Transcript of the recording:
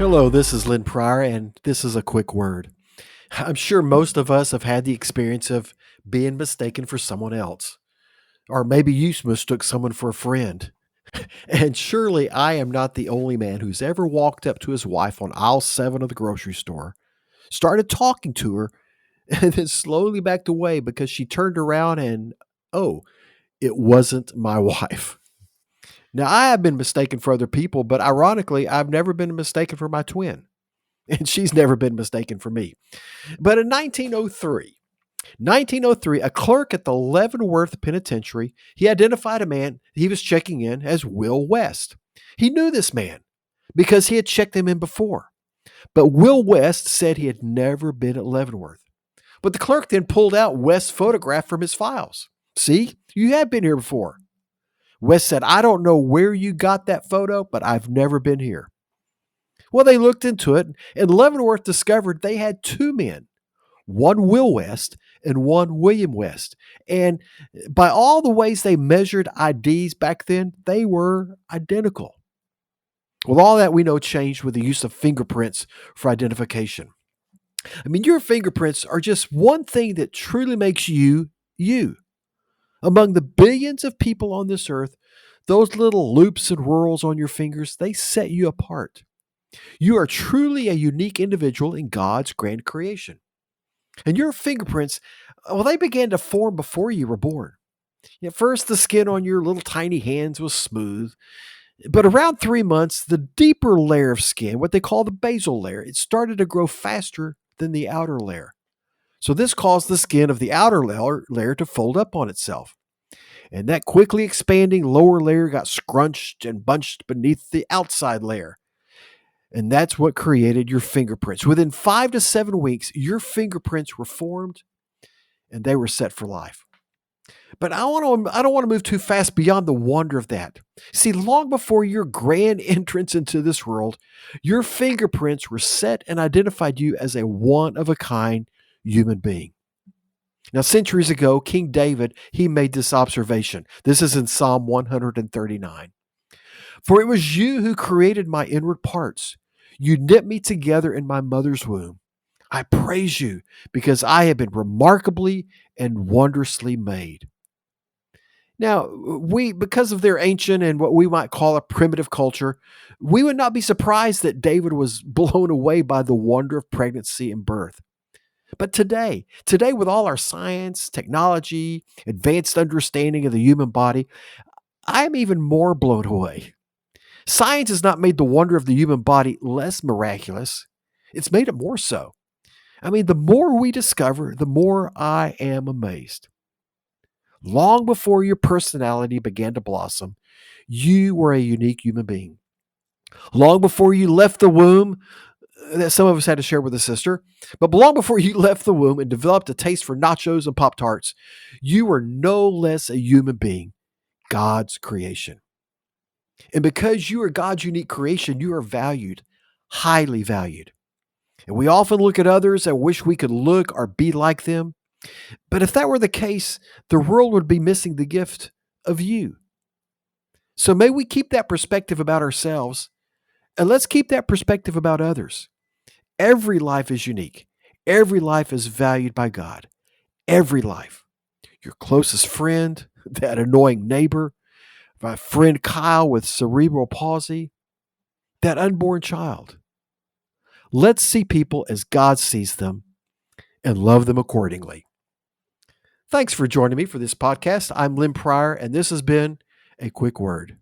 Hello, this is Lynn Pryor, and this is a quick word. I'm sure most of us have had the experience of being mistaken for someone else, or maybe you mistook someone for a friend. And surely I am not the only man who's ever walked up to his wife on aisle 7 of the grocery store, started talking to her, and then slowly backed away because she turned around and, oh, it wasn't my wife. Now, I have been mistaken for other people, but ironically, I've never been mistaken for my twin. And she's never been mistaken for me. But in 1903, a clerk at the Leavenworth Penitentiary, he identified a man he was checking in as Will West. He knew this man because he had checked him in before. But Will West said he had never been at Leavenworth. But the clerk then pulled out West's photograph from his files. See, you have been here before. West said, I don't know where you got that photo, but I've never been here. Well, they looked into it, and Leavenworth discovered they had two men, one Will West and one William West. And by all the ways they measured IDs back then, they were identical. Well, all that we know changed with the use of fingerprints for identification. I mean, your fingerprints are just one thing that truly makes you, you. Among the billions of people on this earth, those little loops and whorls on your fingers, they set you apart. You are truly a unique individual in God's grand creation. And your fingerprints, well, they began to form before you were born. At first, the skin on your little tiny hands was smooth, but around 3 months, the deeper layer of skin, what they call the basal layer, it started to grow faster than the outer layer. So this caused the skin of the outer layer to fold up on itself. And that quickly expanding lower layer got scrunched and bunched beneath the outside layer. And that's what created your fingerprints. Within 5 to 7 weeks, your fingerprints were formed and they were set for life. But I don't want to move too fast beyond the wonder of that. See, long before your grand entrance into this world, your fingerprints were set and identified you as a one of a kind human being. Now, centuries ago, King David, he made this observation. This is in Psalm 139. For it was you who created my inward parts. You knit me together in my mother's womb. I praise you because I have been remarkably and wondrously made. Now, because of their ancient and what we might call a primitive culture, we would not be surprised that David was blown away by the wonder of pregnancy and birth. But today with all our science, technology, advanced understanding of the human body, I am even more blown away. Science has not made the wonder of the human body less miraculous. It's made it more so. I mean, the more we discover, the more I am amazed. Long before your personality began to blossom, you were a unique human being. Long before you left the womb, that some of us had to share with a sister, but long before you left the womb and developed a taste for nachos and Pop Tarts, you were no less a human being, God's creation. And because you are God's unique creation, you are valued, highly valued. And we often look at others and wish we could look or be like them. But if that were the case, the world would be missing the gift of you. So may we keep that perspective about ourselves, and let's keep that perspective about others. Every life is unique. Every life is valued by God. Every life. Your closest friend, that annoying neighbor, my friend Kyle with cerebral palsy, that unborn child. Let's see people as God sees them and love them accordingly. Thanks for joining me for this podcast. I'm Lynn Pryor, and this has been A Quick Word.